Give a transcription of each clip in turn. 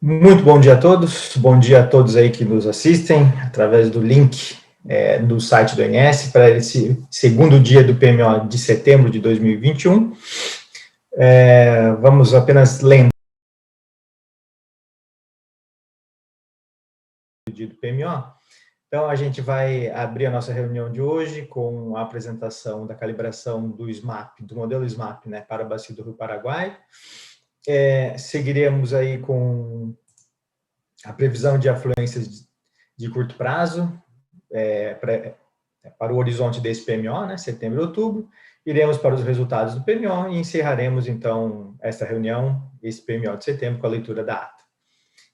Muito bom dia a todos aí que nos assistem através do link do site do INS para esse segundo dia do PMO de setembro de 2021. Vamos apenas lembrar do PMO. Então, a gente vai abrir a nossa reunião de hoje com a apresentação da calibração do SMAP, do modelo SMAP, né, para a bacia do Rio Paraguai. Seguiremos aí com a previsão de afluências de curto prazo, para o horizonte desse PMO, né, setembro e outubro. Iremos para os resultados do PMO e encerraremos, então, esta reunião, esse PMO de setembro, com a leitura da ata.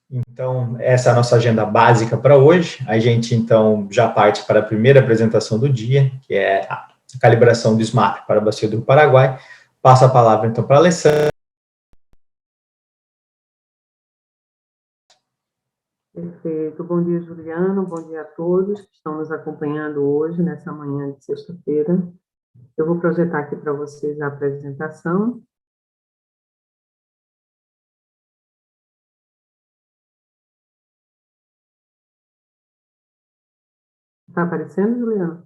Então, essa é a nossa agenda básica para hoje. A gente, então, já parte para a primeira apresentação do dia, que é a calibração do SMAP para a bacia do Rio Paraguai. Passo a palavra, então, para a Alessandra. Perfeito. Bom dia, Juliano. Bom dia a todos que estão nos acompanhando hoje, nessa manhã de sexta-feira. Eu vou projetar aqui para vocês a apresentação. Está aparecendo, Juliano?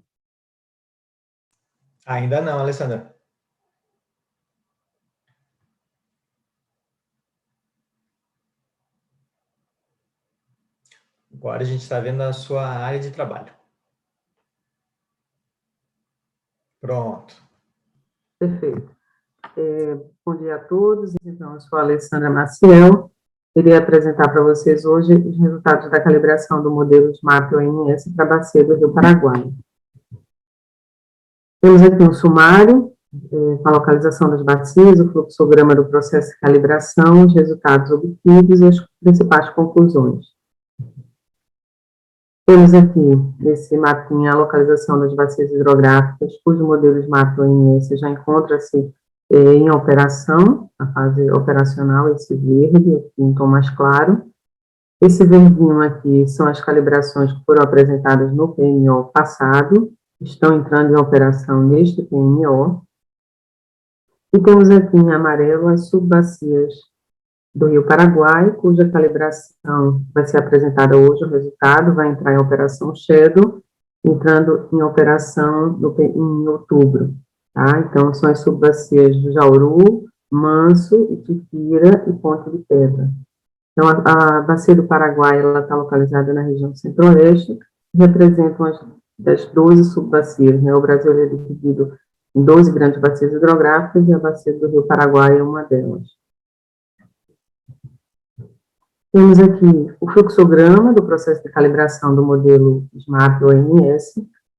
Ainda não, Alessandra. Agora a gente está vendo a sua área de trabalho. Pronto. Perfeito. Bom dia a todos. Então, eu sou a Alessandra Maciel. Irei apresentar para vocês hoje os resultados da calibração do modelo SMAP-ONS para a bacia do Rio Paraguai. Temos aqui um sumário com a localização das bacias, o fluxograma do processo de calibração, os resultados obtidos e as principais conclusões. Temos aqui, nesse mapinha, a localização das bacias hidrográficas, cujo modelo SMAP-ONS já encontra-se em operação, a fase operacional, esse verde, aqui em tom mais claro. Esse verdinho aqui são as calibrações que foram apresentadas no PMO passado, estão entrando em operação neste PMO. E temos aqui em amarelo as subbacias do Rio Paraguai, cuja calibração vai ser apresentada hoje, o resultado vai entrar em operação Shadow, entrando em operação em outubro. Tá? Então, são as subbacias do Jauru, Manso, Itiquira e Ponte de Pedra. Então, a bacia do Paraguai está localizada na região centro-oeste, representam as 12 subbacias. Né? O Brasil é dividido em 12 grandes bacias hidrográficas e a bacia do Rio Paraguai é uma delas. Temos aqui o fluxograma do processo de calibração do modelo SMAP-ONS.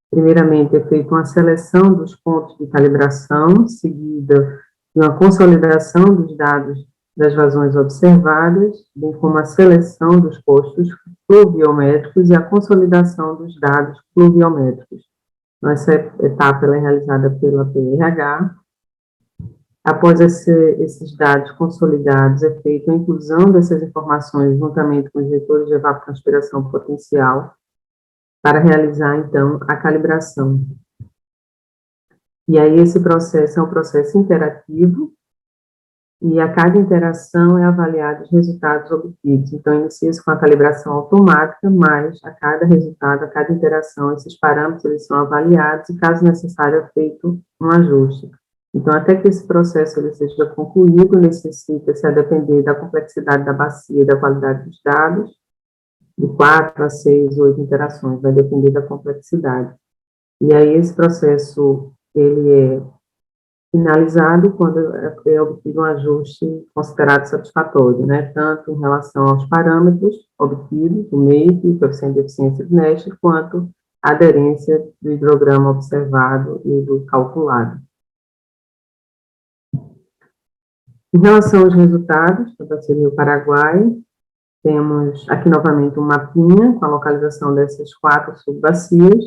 Primeiramente, é feita uma seleção dos pontos de calibração, seguida de uma consolidação dos dados das vazões observadas, bem como a seleção dos postos pluviométricos e a consolidação dos dados pluviométricos. Então, essa etapa é realizada pela PRH. Após esses dados consolidados, é feita a inclusão dessas informações juntamente com os vetores de evapotranspiração potencial para realizar, então, a calibração. E aí, esse processo é um processo interativo e a cada interação é avaliado os resultados obtidos. Então, inicia-se com a calibração automática, mas a cada resultado, a cada interação, esses parâmetros eles são avaliados e, caso necessário, é feito um ajuste. Então, até que esse processo ele seja concluído, necessita-se, a depender da complexidade da bacia e da qualidade dos dados, de 4 a 6, 8 interações, vai depender da complexidade. E aí, esse processo, ele é finalizado quando é obtido um ajuste considerado satisfatório, né, tanto em relação aos parâmetros obtidos, o MAPE, o coeficiente de eficiência de Nernst, quanto a aderência do hidrograma observado e do calculado. Em relação aos resultados da bacia do Rio Paraguai, temos aqui novamente um mapinha com a localização dessas 4 subbacias.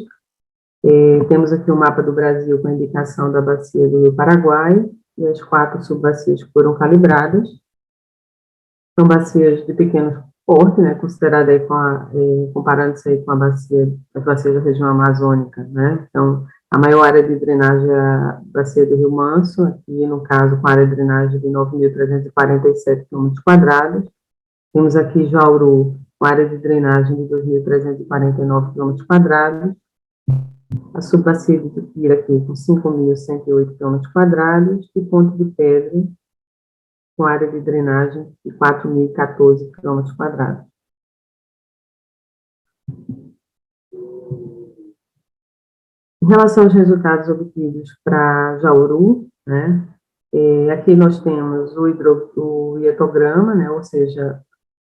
Temos aqui o mapa do Brasil com a indicação da bacia do Rio Paraguai e as 4 subbacias que foram calibradas. São bacias de pequeno porte, né, considerada aí comparando-se aí com as bacias da região amazônica, né? Então, a maior área de drenagem é a bacia do Rio Manso, aqui no caso com a área de drenagem de 9.347 km², Temos aqui Jauru, com área de drenagem de 2.349 km², a subbacia de Tupira aqui com 5.108 km², e Ponte de Pedra, com área de drenagem de 4.014 km². Em relação aos resultados obtidos para Jauru, né, aqui nós temos o hietograma, né, ou seja,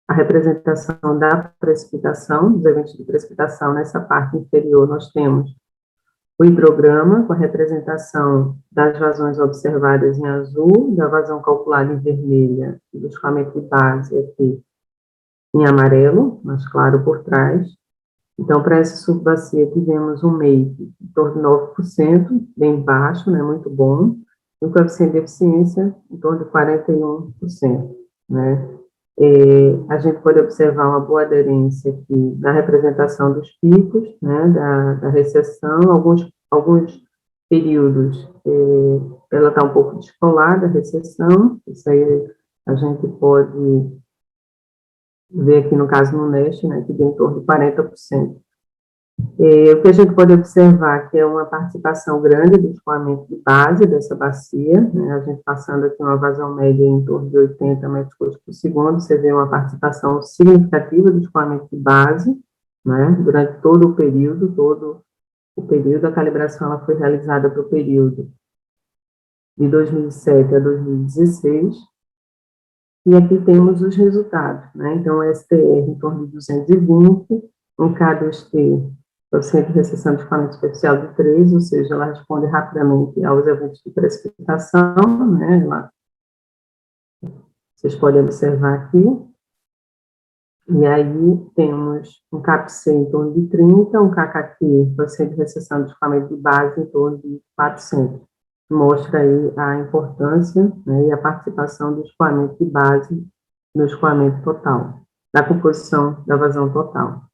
a representação da precipitação, dos eventos de precipitação. Nessa parte inferior nós temos o hidrograma, com a representação das vazões observadas em azul, da vazão calculada em vermelha e do escoamento de base aqui em amarelo, mais claro por trás. Então, para essa subbacia, tivemos um MAPE em torno de 9%, bem baixo, né, muito bom, e o coeficiente de eficiência em torno de 41%, né. A gente pode observar uma boa aderência aqui na representação dos picos, né, da recessão, alguns períodos ela está um pouco descolada, a recessão, isso aí a gente pode ver aqui no caso no NEST, né, que deu em torno de 40%. O que a gente pode observar que é uma participação grande do escoamento de base dessa bacia, né, a gente passando aqui uma vazão média em torno de 80 metros cúbicos por segundo, você vê uma participação significativa do escoamento de base, né, durante todo o período, a calibração ela foi realizada para o período de 2007 a 2016, e aqui temos os resultados, né, então STR em torno de 220, um K2T, coeficiente de recessão de escoamento superficial de 3, ou seja, ela responde rapidamente aos eventos de precipitação, né, vocês podem observar aqui, e aí temos um CAPC em torno de 30, um KKT, coeficiente de recessão de escoamento de base, em torno de 400, mostra aí a importância, né, e a participação do escoamento de base no escoamento total, da composição da vazão total.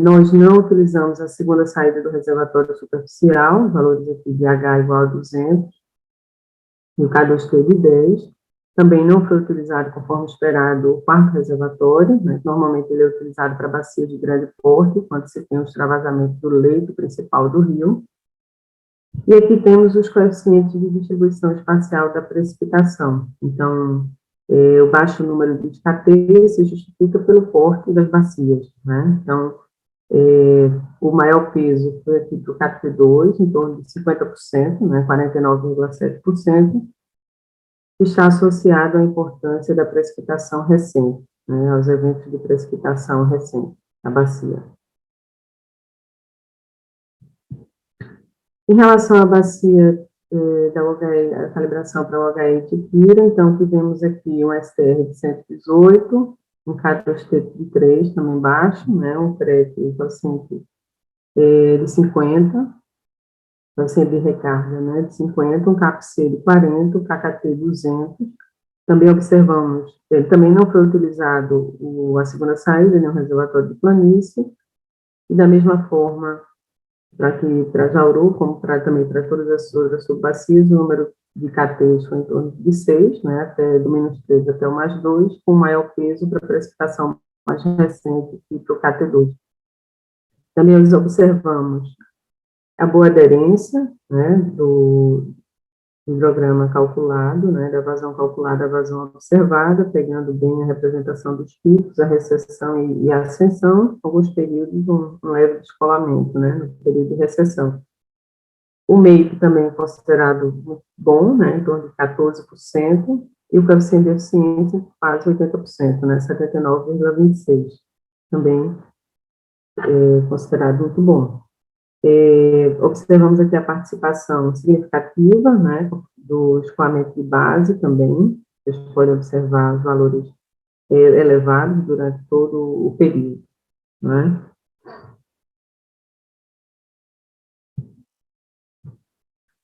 Nós não utilizamos a segunda saída do reservatório superficial, valores aqui de H igual a 200, e o K2T de 10. Também não foi utilizado, conforme esperado, o quarto reservatório, né, normalmente ele é utilizado para bacias de grande porte, quando se tem o extravasamento do leito principal do rio. E aqui temos os coeficientes de distribuição espacial da precipitação. Então, o baixo número de KT se justifica pelo porte das bacias, né? Então, o maior peso foi aqui para o KT2, em torno de 50%, né, 49,7%, que está associado à importância da precipitação recente, né, aos eventos de precipitação recente na bacia. Em relação à bacia da OHE, a calibração para o OHE Tupira, então tivemos aqui um STR de 118, um K2T de 3, também baixo, né, um CRET paciente de 50, paciente de recarga, né, de 50, um CAPC de 40, um KKT 200. Também observamos, ele também não foi utilizado a segunda saída, né, o reservatório de planície, e da mesma forma, para Jauru, como também para todas as outras subbacias, o número de KTs foi em torno de 6, né, até do menos 3 até o mais 2, com maior peso para a precipitação mais recente e para o KT2. Também nós observamos a boa aderência, né, do hidrograma calculado, né, da vazão calculada à vazão observada, pegando bem a representação dos picos, a recessão e a ascensão, alguns períodos um leve descolamento, né, no período de recessão. O MAPE também é considerado muito bom, né, em torno de 14%, e o coeficiente de eficiência quase 80%, né, 79,26%, também é considerado muito bom. Observamos aqui a participação significativa, né, do escoamento de base também, vocês podem observar os valores elevados durante todo o período, né.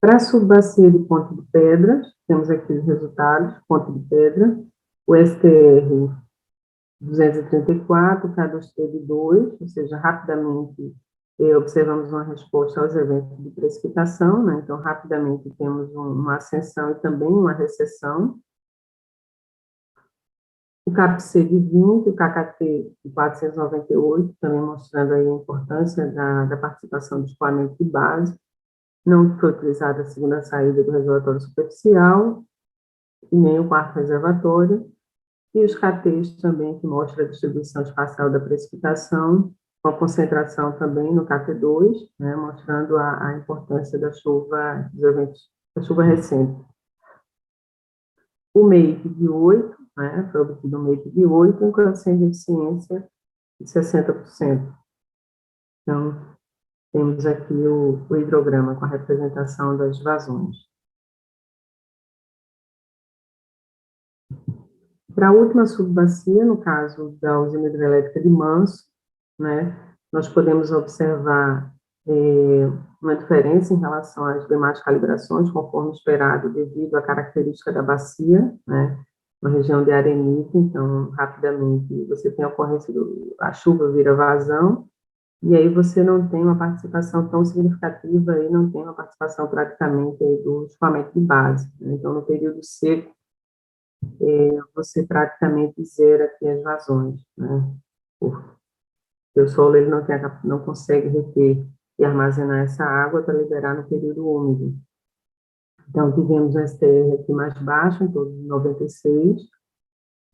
Para a subbacia de Ponte de Pedra, temos aqui os resultados, Ponte de Pedra, o STR 234, K2T de 2, ou seja, rapidamente observamos uma resposta aos eventos de precipitação, né? Então, rapidamente temos uma ascensão e também uma recessão. o CAPC de 20, o KKT de 498, também mostrando aí a importância da participação do escoamento de base. Não foi utilizada a segunda saída do reservatório superficial, e nem o quarto reservatório, e os KTs também, que mostram a distribuição espacial da precipitação, com a concentração também no KT2, né, mostrando a importância da chuva, dos eventos, da chuva recente. O MAPE de 8, né, foi obtido um MAPE de 8, com coeficiente de eficiência de 60%. Então, temos aqui o hidrograma com a representação das vazões. Para a última subbacia, no caso da usina hidrelétrica de Manso, né, nós podemos observar uma diferença em relação às demais calibrações, conforme esperado, devido à característica da bacia, né, uma região de arenita, então, rapidamente, você tem a ocorrência a chuva vira vazão, e aí você não tem uma participação tão significativa, e não tem uma participação praticamente aí do escoamento de base, né, então, no período seco, você praticamente zera aqui as vazões, né, porque o solo ele não consegue reter e armazenar essa água para liberar no período úmido. Então, tivemos um STR aqui mais baixo, em torno de 96,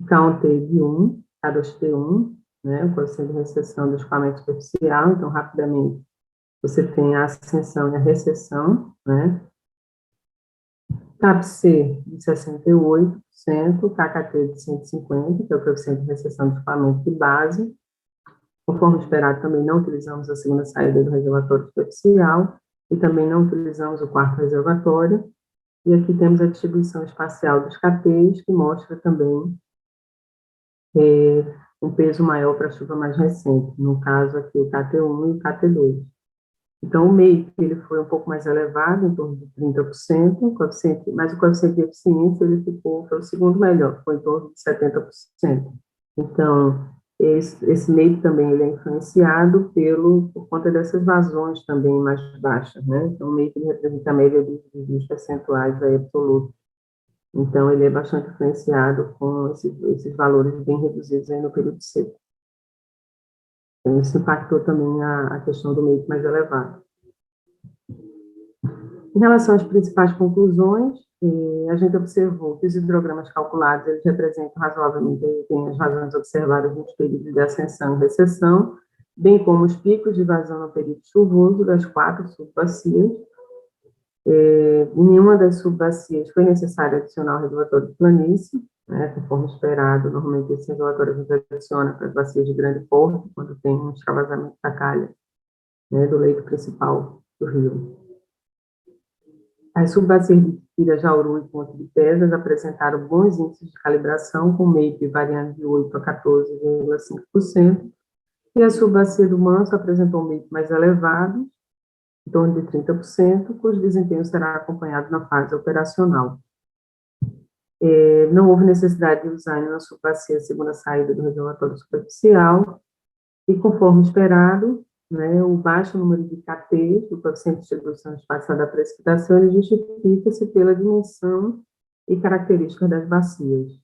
K1T de 1, K2T1, né, o coeficiente de recessão do escoamento superficial, então, rapidamente, você tem a ascensão e a recessão, né, CAPC de 68%, KKT de 150, que é o coeficiente de recessão do escoamento de base. Conforme esperado, também não utilizamos a segunda saída do reservatório superficial e também não utilizamos o quarto reservatório. E aqui temos a distribuição espacial dos KTs, que mostra também um peso maior para a chuva mais recente, no caso aqui o KT1 e o KT2. Então, o MAPE ele foi um pouco mais elevado, em torno de 30%, mas o coeficiente de eficiência ele foi o segundo melhor, foi em torno de 70%. Então, esse MAPE também ele é influenciado por conta dessas vazões também mais baixas, né? Então, o MAPE ele representa a média dos percentuais aí absolutos. Então, ele é bastante influenciado com esses valores bem reduzidos aí no período seco. Então, isso impactou também a questão do MAPE mais elevado. Em relação às principais conclusões, a gente observou que os hidrogramas calculados eles representam razoavelmente bem as vazões observadas nos períodos de ascensão e recessão, bem como os picos de vazão no período chuvoso das 4 subbacias. Em nenhuma das subbacias foi necessário adicionar o reservatório de planície, né, conforme esperado. Normalmente, esse reservatório a gente adiciona para as bacias de grande porte, quando tem um extravasamento da calha, né, do leito principal do rio. As subbacias de Pirajauru e Ponte de Pedras apresentaram bons índices de calibração, com MAPE variando de 8% a 14,5%, e a subbacia do Manso apresentou um MAPE mais elevado, em torno de 30%, cujo desempenho será acompanhado na fase operacional. Não houve necessidade de usar na subbacia a segunda saída do reservatório superficial, e conforme esperado, né, o baixo número de KT, do coeficiente de distribuição espacial da precipitação, ele justifica-se pela dimensão e características das bacias.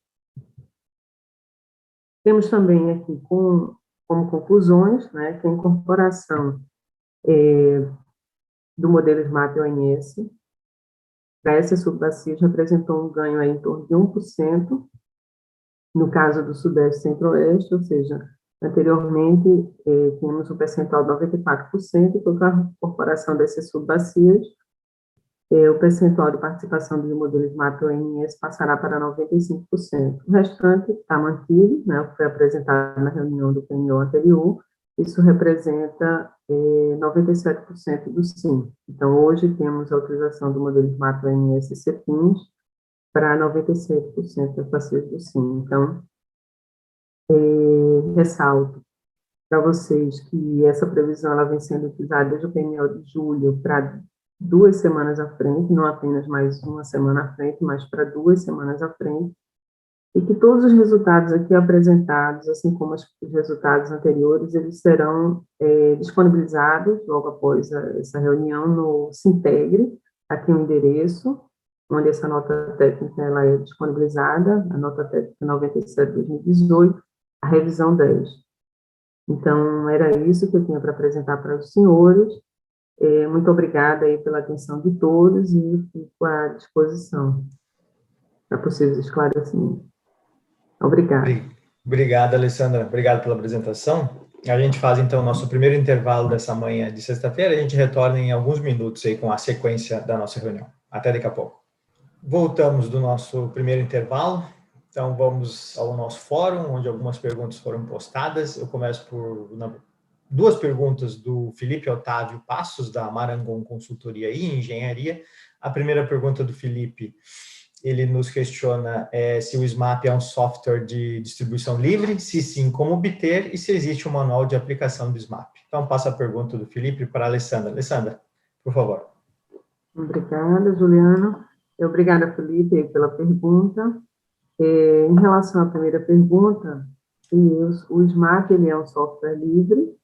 Temos também aqui como conclusões, né, que a incorporação do modelo SMAP-ONS para essas subbacias representou um ganho aí em torno de 1%, no caso do Sudeste e Centro-Oeste, ou seja, anteriormente, tínhamos um percentual de 94%, e com a incorporação dessas subbacias, o percentual de participação dos modelos MAP-ONS passará para 95%. O restante está mantido, né, o que foi apresentado na reunião do PNO anterior, isso representa 97% do SIM. Então, hoje temos a utilização do modelo MAP-ONS e CEPINS para 97% das bacias do SIM. Então, ressalto para vocês que essa previsão ela vem sendo utilizada desde o PNL de julho para 2 semanas à frente, não apenas mais uma semana à frente, mas para 2 semanas à frente, e que todos os resultados aqui apresentados, assim como os resultados anteriores, eles serão disponibilizados logo após essa reunião no Sintegre, aqui o endereço, onde essa nota técnica ela é disponibilizada, a nota técnica 97/2018, a revisão 10. Então, era isso que eu tinha para apresentar para os senhores. Muito obrigada aí pela atenção de todos e fico à disposição para possíveis esclarecimentos. Obrigada. Obrigado, Alessandra. Obrigado pela apresentação. A gente faz, então, o nosso primeiro intervalo dessa manhã de sexta-feira. A gente retorna em alguns minutos aí com a sequência da nossa reunião. Até daqui a pouco. Voltamos do nosso primeiro intervalo. Então, vamos ao nosso fórum, onde algumas perguntas foram postadas. Eu começo por duas perguntas do Felipe Otávio Passos, da Marangon Consultoria e Engenharia. A primeira pergunta do Felipe, ele nos questiona se o SMAP é um software de distribuição livre, se sim, como obter, e se existe um manual de aplicação do SMAP. Então, passo a pergunta do Felipe para a Alessandra. Alessandra, por favor. Obrigada, Juliana. Obrigada, Felipe, pela pergunta. Em relação à primeira pergunta, o SMAP ele é um software livre,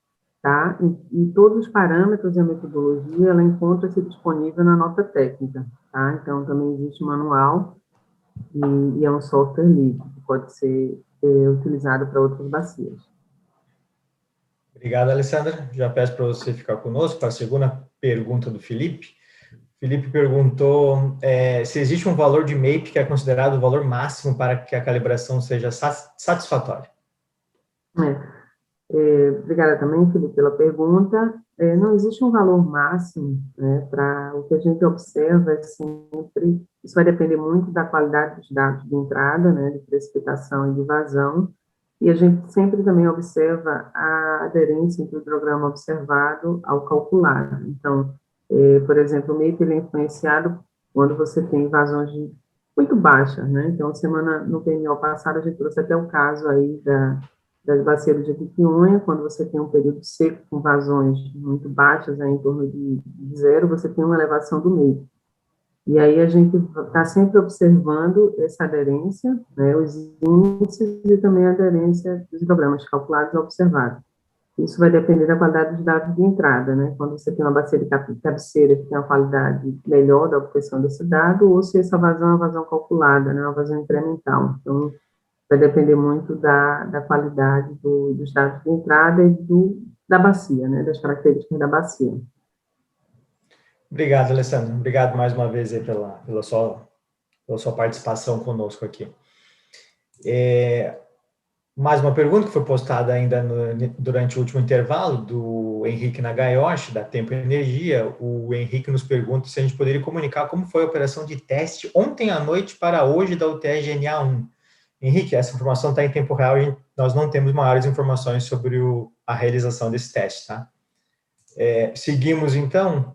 tá? E todos os parâmetros e a metodologia, ela encontra-se disponível na nota técnica, tá? Então, também existe um manual e é um software livre, que pode ser utilizado para outras bacias. Obrigado, Alessandra. Já peço para você ficar conosco para a segunda pergunta do Felipe. Felipe perguntou se existe um valor de MAPE que é considerado o valor máximo para que a calibração seja satisfatória. Obrigada também, Felipe, pela pergunta. Não existe um valor máximo, né, para o que a gente observa é sempre, isso vai depender muito da qualidade dos dados de entrada, né, de precipitação e de vazão, e a gente sempre também observa a aderência entre o hidrograma observado ao calculado. Então, por exemplo, o MAPE ele é influenciado quando você tem vazões muito baixas, né, então, no PMO passado, a gente trouxe até o caso aí das bacias de Jequitinhonha, quando você tem um período seco com vazões muito baixas, em torno de zero, você tem uma elevação do MAPE. E aí a gente está sempre observando essa aderência, né, os índices e também a aderência dos hidrogramas calculados e observados. Isso vai depender da qualidade dos dados de entrada, né, quando você tem uma bacia de cabeceira que tem uma qualidade melhor da obtenção desse dado, ou se essa vazão é uma vazão calculada, né, uma vazão incremental. Então, vai depender muito da qualidade dos dados de entrada e da bacia, né, das características da bacia. Obrigado, Alessandra. Obrigado mais uma vez aí pela sua participação conosco aqui. Mais uma pergunta que foi postada ainda durante o último intervalo, do Henrique Nagayoshi, da Tempo Energia. O Henrique nos pergunta se a gente poderia comunicar como foi a operação de teste ontem à noite para hoje da UTE GNA 1. Henrique, essa informação está em tempo real e nós não temos maiores informações sobre a realização desse teste, tá? Seguimos, então,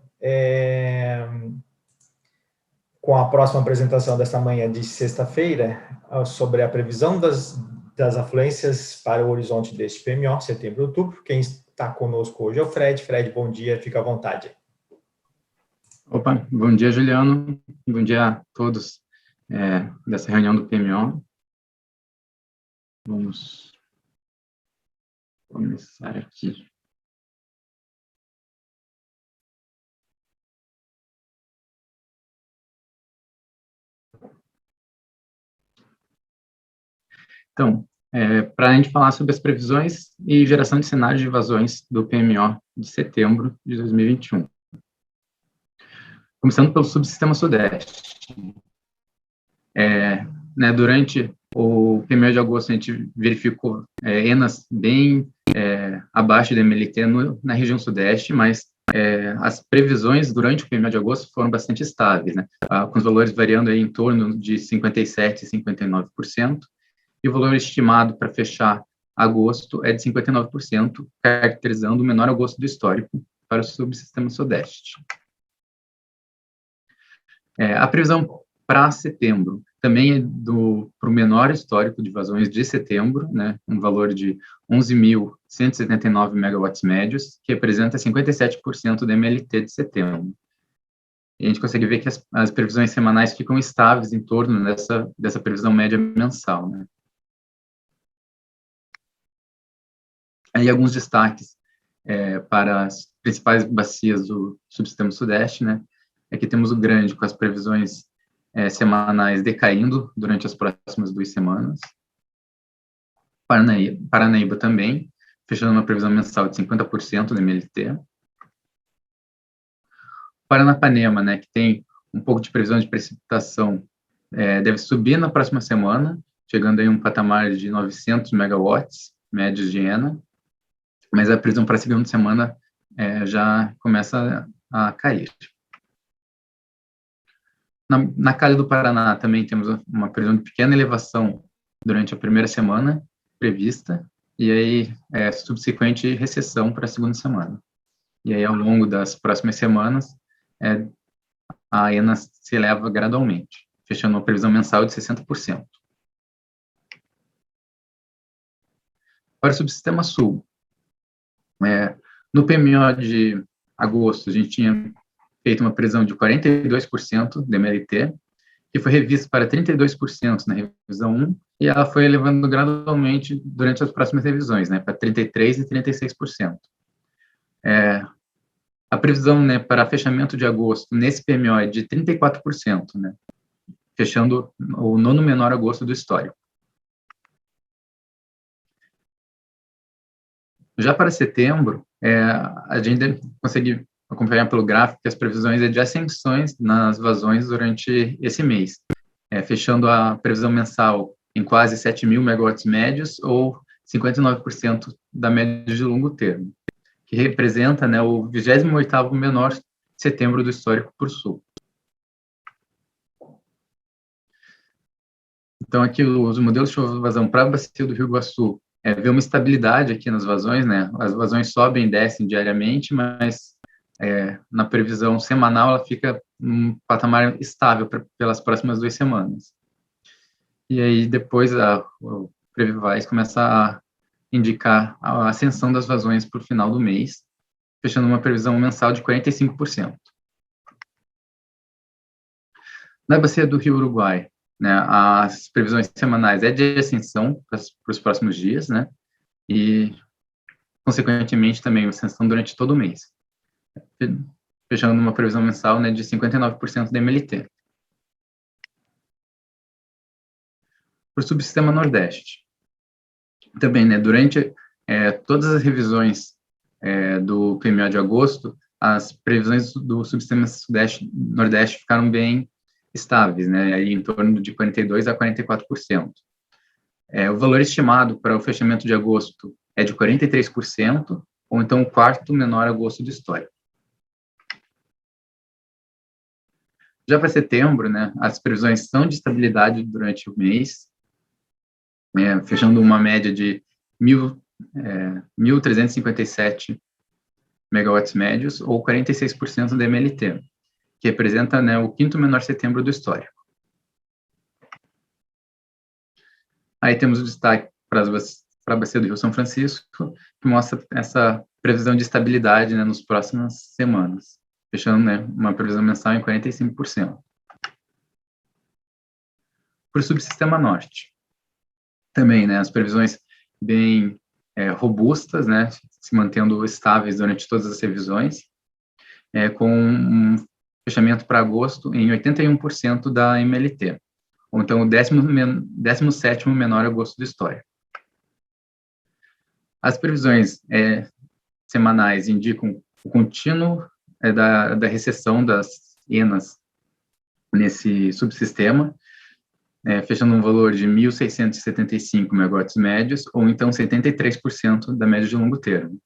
com a próxima apresentação desta manhã de sexta-feira, sobre a previsão das afluências para o horizonte deste PMO, setembro e outubro. Quem está conosco hoje é o Fred. Fred, bom dia, fica à vontade. Opa, bom dia, Juliano. Bom dia a todos dessa reunião do PMO. Vamos começar aqui. Então, para a gente falar sobre as previsões e geração de cenários de vazões do PMO de setembro de 2021. Começando pelo subsistema Sudeste. Durante o PMO de agosto, a gente verificou ENAs bem abaixo da MLT na região Sudeste, mas as previsões durante o PMO de agosto foram bastante estáveis, né? Com os valores variando aí em torno de 57% e 59%, e o valor estimado para fechar agosto é de 59%, caracterizando o menor agosto do histórico para o subsistema Sudeste. A previsão para setembro também é para o menor histórico de vazões de setembro, né, um valor de 11.179 megawatts médios, que representa 57% da MLT de setembro. E a gente consegue ver que as previsões semanais ficam estáveis em torno dessa previsão média mensal, né. Aí alguns destaques para as principais bacias do subsistema Sudeste, né. Aqui temos o Grande, com as previsões semanais decaindo durante as próximas 2 semanas. Paranaíba também, fechando uma previsão mensal de 50% da MLT. Paranapanema, né, que tem um pouco de previsão de precipitação, deve subir na próxima semana, chegando em um patamar de 900 megawatts médios de ENA, mas a previsão para a segunda semana já começa a cair. Na Calha do Paraná também temos uma previsão de pequena elevação durante a primeira semana prevista, e aí subsequente recessão para a segunda semana. E aí, ao longo das próximas semanas, a ENA se eleva gradualmente, fechando uma previsão mensal de 60%. Para o subsistema sul, no PMO de agosto, a gente tinha feito uma previsão de 42% de MLT, que foi revista para 32% na revisão 1, e ela foi elevando gradualmente durante as próximas revisões, né, para 33% e 36%. A previsão, né, para fechamento de agosto nesse PMO é de 34%, né, fechando o nono menor agosto do histórico. Já para setembro, a gente consegue acompanhar pelo gráfico que as previsões de ascensões nas vazões durante esse mês, fechando a previsão mensal em quase 7.000 megawatts médios, ou 59% da média de longo termo, que representa, né, o 28º menor setembro do histórico por sul. Então, aqui os modelos de vazão para a bacia do Rio Iguaçu vê uma estabilidade aqui nas vazões, né? As vazões sobem e descem diariamente, mas na previsão semanal ela fica num patamar estável pelas próximas 2 semanas. E aí depois o Previvais começa a indicar a ascensão das vazões para o final do mês, fechando uma previsão mensal de 45%. Na bacia do Rio Uruguai, né, as previsões semanais de ascensão para os próximos dias, né, e, consequentemente, também ascensão durante todo o mês, fechando uma previsão mensal, né, de 59% da MLT. Para o subsistema Nordeste, também, né, durante todas as revisões do PMO de agosto, as previsões do subsistema Nordeste ficaram bem estáveis, né, aí em torno de 42% a 44%. O valor estimado para o fechamento de agosto é de 43%, ou então o quarto menor agosto do histórico. Já para setembro, né, as previsões são de estabilidade durante o mês, fechando uma média de 1.357 megawatts médios, ou 46% da MLT, que representa, né, o 5º menor setembro do histórico. Aí temos o destaque para a bacia do Rio São Francisco, que mostra essa previsão de estabilidade, né, nas próximas semanas, fechando, né, uma previsão mensal em 45%. Para o subsistema norte, também, né, as previsões bem robustas, né, se mantendo estáveis durante todas as revisões, com um fechamento para agosto em 81% da MLT, ou então o 17º menor agosto da história. As previsões semanais indicam o contínuo da recessão das ENAs nesse subsistema, fechando um valor de 1.675 megawatts médios, ou então 73% da média de longo termo.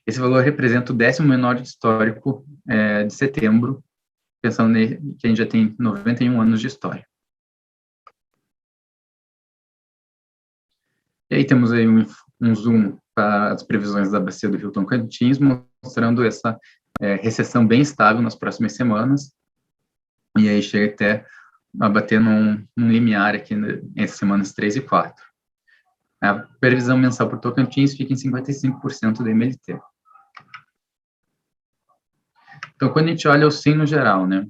Esse valor representa o 10º menor histórico de setembro, pensando que a gente já tem 91 anos de história. E aí temos aí um zoom para as previsões da bacia do Rio Tocantins, mostrando essa recessão bem estável nas próximas semanas, e aí chega até a bater num limiar aqui entre semanas 3 e 4. A previsão mensal para o Tocantins fica em 55% da MLT. Então, quando a gente olha o SIM no geral, né,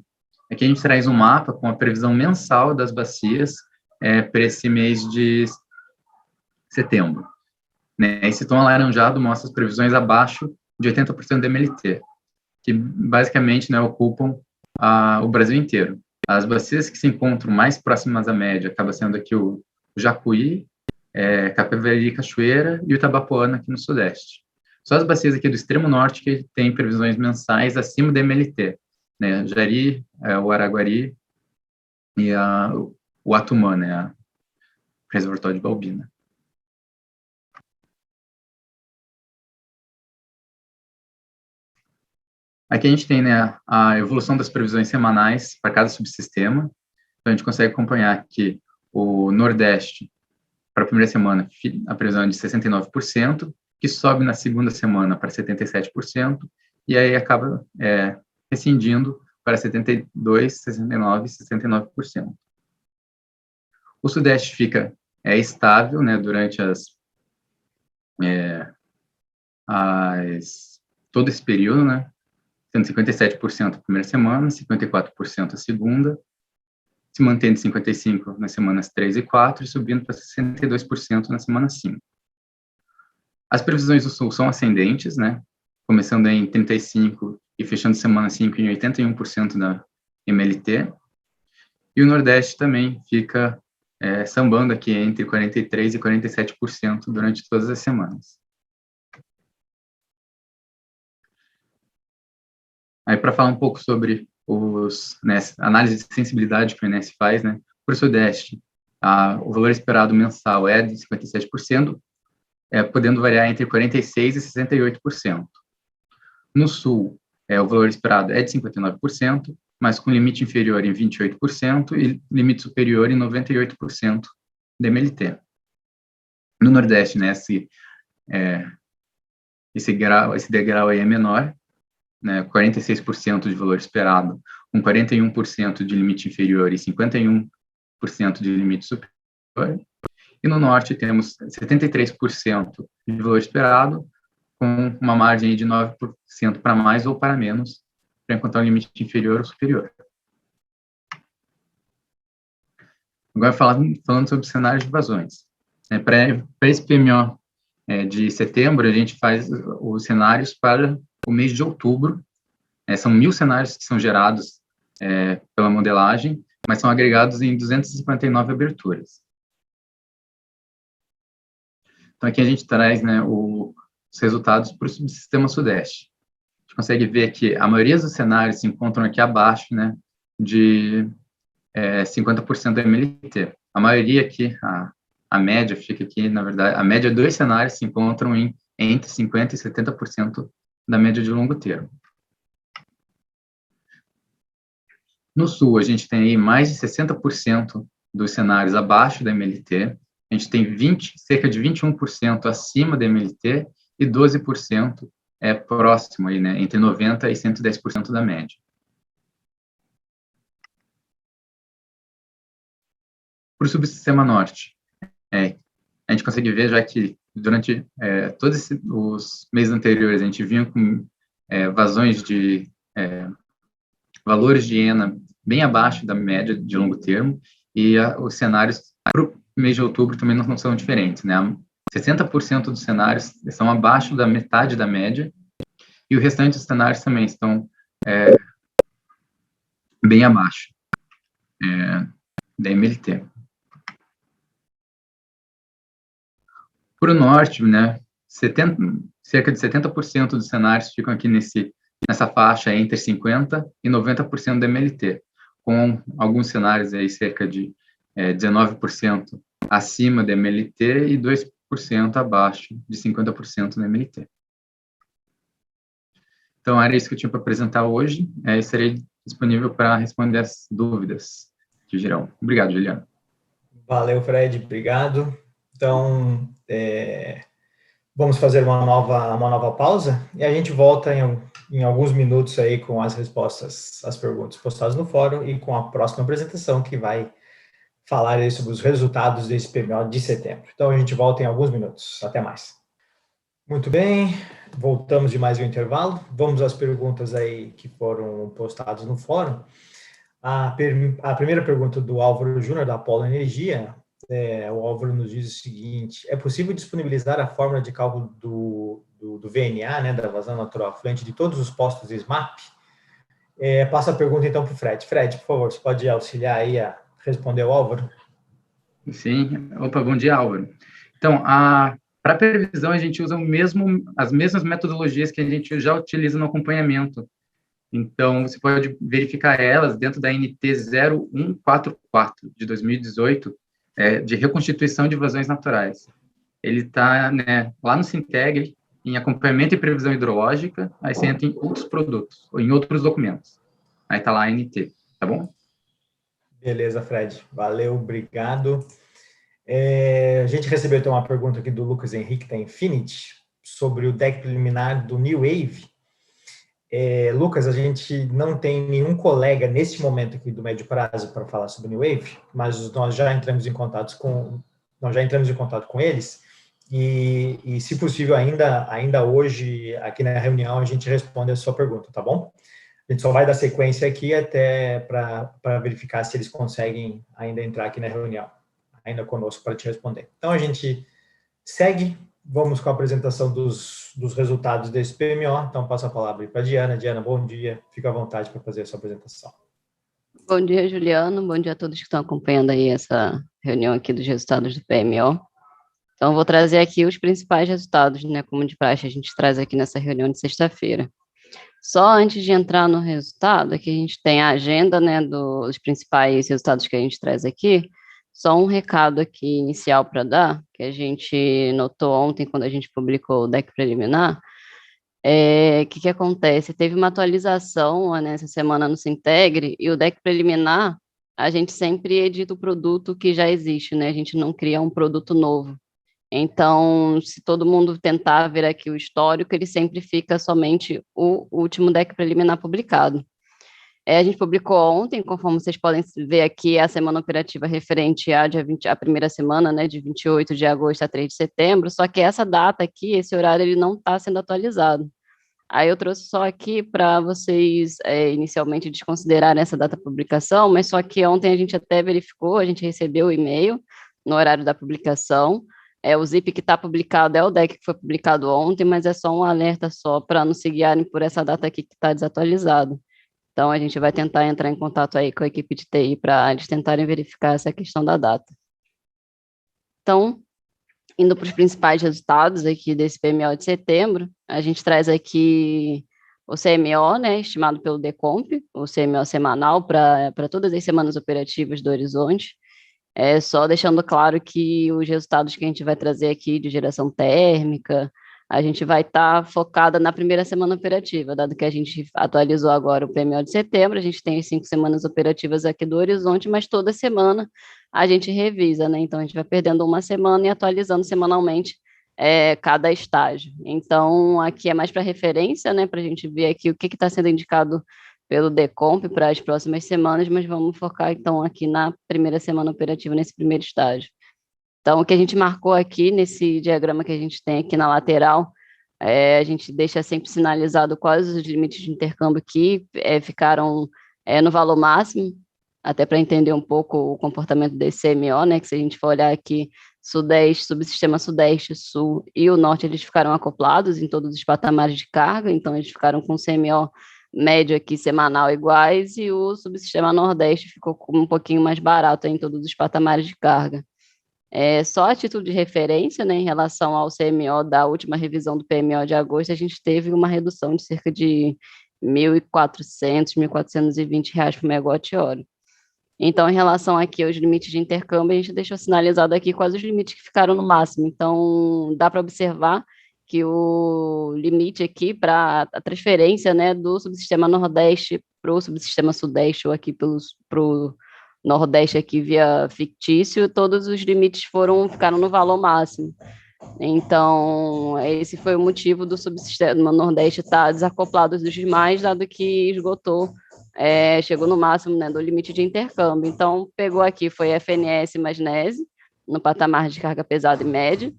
aqui a gente traz um mapa com a previsão mensal das bacias para esse mês de setembro. Né? Esse tom alaranjado mostra as previsões abaixo de 80% da MLT, que basicamente, né, ocupam o Brasil inteiro. As bacias que se encontram mais próximas à média acaba sendo aqui o Jacuí, Capivari e Cachoeira e o Itabapoana aqui no Sudeste. Só as bacias aqui do extremo norte que têm previsões mensais acima da MLT, né? Jari, o Araguari e o Atumã, né? O reservatório de Balbina. Aqui a gente tem, né, a evolução das previsões semanais para cada subsistema. Então, a gente consegue acompanhar que o Nordeste, para a primeira semana, a previsão é de 69%, que sobe na segunda semana para 77%, e aí acaba rescindindo para 72%, 69% e 69%. O Sudeste fica estável, né, durante todo esse período, né, sendo 57% a primeira semana, 54% a segunda, se mantendo 55% nas semanas 3 e 4 e subindo para 62% na semana 5. As previsões do Sul são ascendentes, né, começando em 35% e fechando semana 5 em 81% da MLT, e o Nordeste também fica sambando aqui entre 43% e 47% durante todas as semanas. Aí, para falar um pouco sobre análise de sensibilidade que o INS faz, né, para o Sudeste, o valor esperado mensal é de 57%, podendo variar entre 46% e 68%. No Sul, o valor esperado é de 59%, mas com limite inferior em 28% e limite superior em 98% da MLT. No Nordeste, né, esse degrau aí é menor, né, 46% de valor esperado, com 41% de limite inferior e 51% de limite superior. E no Norte temos 73% de valor esperado, com uma margem de 9% para mais ou para menos, para encontrar um limite inferior ou superior. Agora, falando sobre cenários de vazões. Para esse PMO de setembro, a gente faz os cenários para o mês de outubro. São 1.000 cenários que são gerados pela modelagem, mas são agregados em 259 aberturas. Então, aqui a gente traz, né, os resultados para o subsistema Sudeste. A gente consegue ver que a maioria dos cenários se encontram aqui abaixo, né, de 50% da MLT. A maioria aqui, a média fica aqui, na verdade, a média dos cenários se encontram entre 50% e 70% da média de longo termo. No Sul, a gente tem aí mais de 60% dos cenários abaixo da MLT, a gente tem cerca de 21% acima da MLT e 12% próximo, aí, né, entre 90% e 110% da média. Para o subsistema Norte, a gente consegue ver já que durante todos os meses anteriores a gente vinha com vazões de valores de ENA bem abaixo da média de longo termo, e os cenários para o mês de outubro também não são diferentes, né? 60% dos cenários são abaixo da metade da média, e o restante dos cenários também estão bem abaixo da MLT. Para o norte, né, cerca de 70% dos cenários ficam aqui nessa faixa entre 50% e 90% da MLT, com alguns cenários aí cerca de 19% acima da MLT e 2% abaixo de 50% da MLT. Então, era isso que eu tinha para apresentar hoje. Estarei disponível para responder as dúvidas que girão. Obrigado, Juliano. Valeu, Fred. Obrigado. Então, vamos fazer uma nova pausa e a gente volta em alguns minutos aí com as respostas às perguntas postadas no fórum e com a próxima apresentação que vai falar aí sobre os resultados desse PMO de setembro. Então, a gente volta em alguns minutos. Até mais. Muito bem, voltamos de mais um intervalo. Vamos às perguntas aí que foram postadas no fórum. A primeira pergunta do Álvaro Júnior, da Apollo Energia, o Álvaro nos diz o seguinte: é possível disponibilizar a fórmula de cálculo do VNA, né, da vazão natural afluente, de todos os postos SMAP? Passa a pergunta, então, para o Fred. Fred, por favor, você pode auxiliar aí a responder o Álvaro? Sim. Opa, bom dia, Álvaro. Então, para previsão, a gente usa as mesmas metodologias que a gente já utiliza no acompanhamento. Então, você pode verificar elas dentro da NT 0144 de 2018, de reconstituição de vazões naturais. Ele está, né, lá no Sintegre, em acompanhamento e previsão hidrológica, aí você entra em outros produtos, ou em outros documentos. Aí está lá a NT, tá bom? Beleza, Fred. Valeu, obrigado. A gente recebeu então uma pergunta aqui do Lucas Henrique da Infinity sobre o deck preliminar do New Wave. Lucas, a gente não tem nenhum colega nesse momento aqui do médio prazo para falar sobre o New Wave, mas nós já entramos em contato com eles e se possível ainda hoje aqui na reunião a gente responde a sua pergunta, tá bom? A gente só vai dar sequência aqui até para verificar se eles conseguem ainda entrar aqui na reunião, ainda conosco para te responder. Então, a gente segue, vamos com a apresentação dos resultados desse PMO. Então, passo a palavra para a Diana. Diana, bom dia, fica à vontade para fazer a sua apresentação. Bom dia, Juliano, bom dia a todos que estão acompanhando aí essa reunião aqui dos resultados do PMO. Então, vou trazer aqui os principais resultados, né, como de praxe a gente traz aqui nessa reunião de sexta-feira. Só antes de entrar no resultado, aqui a gente tem a agenda, né, dos principais resultados que a gente traz aqui. Só um recado aqui inicial para dar, que a gente notou ontem quando a gente publicou o deck preliminar. Que acontece? Teve uma atualização nessa semana no Sintegre, e o deck preliminar, a gente sempre edita o produto que já existe, né? A gente não cria um produto novo. Então, se todo mundo tentar ver aqui o histórico, ele sempre fica somente o último deck preliminar publicado. A gente publicou ontem, conforme vocês podem ver aqui, a semana operativa referente à primeira semana, né, de 28 de agosto a 3 de setembro, só que essa data aqui, esse horário, ele não está sendo atualizado. Aí eu trouxe só aqui para vocês inicialmente desconsiderarem essa data de publicação, mas só que ontem a gente até verificou, a gente recebeu o e-mail no horário da publicação. O zip que está publicado é o deck que foi publicado ontem, mas é só um alerta só para não se guiarem por essa data aqui que está desatualizado. Então, a gente vai tentar entrar em contato aí com a equipe de TI para eles tentarem verificar essa questão da data. Então, indo para os principais resultados aqui desse PMO de setembro, a gente traz aqui o CMO, né, estimado pelo Decomp, o CMO semanal para todas as semanas operativas do Horizonte. Só deixando claro que os resultados que a gente vai trazer aqui de geração térmica, a gente vai estar focada na primeira semana operativa, dado que a gente atualizou agora o PMO de setembro, a gente tem as 5 semanas operativas aqui do Horizonte, mas toda semana a gente revisa, né? Então, a gente vai perdendo uma semana e atualizando semanalmente cada estágio. Então, aqui é mais para referência, né? Para a gente ver aqui o que está sendo indicado pelo Decomp para as próximas semanas, mas vamos focar, então, aqui na primeira semana operativa, nesse primeiro estágio. Então, o que a gente marcou aqui, nesse diagrama que a gente tem aqui na lateral, a gente deixa sempre sinalizado quais os limites de intercâmbio que ficaram no valor máximo, até para entender um pouco o comportamento desse CMO, né, que se a gente for olhar aqui, Sudeste, subsistema Sudeste, Sul e o Norte, eles ficaram acoplados em todos os patamares de carga, então eles ficaram com CMO médio aqui semanal iguais, e o subsistema Nordeste ficou um pouquinho mais barato em todos os patamares de carga. Só a título de referência, né, em relação ao CMO da última revisão do PMO de agosto, a gente teve uma redução de cerca de R$ 1.400, R$ 1.420 por megawatt-hora. Então, em relação aqui aos limites de intercâmbio, a gente deixou sinalizado aqui quais os limites que ficaram no máximo. Então, dá para observar que o limite aqui para a transferência, né, do subsistema Nordeste para o subsistema Sudeste, ou aqui para o Nordeste aqui via fictício, todos os limites ficaram no valor máximo. Então, esse foi o motivo do subsistema Nordeste estar desacoplado dos demais, dado que esgotou, chegou no máximo, né, do limite de intercâmbio. Então, pegou aqui, foi FNS mais NESE, no patamar de carga pesada e média.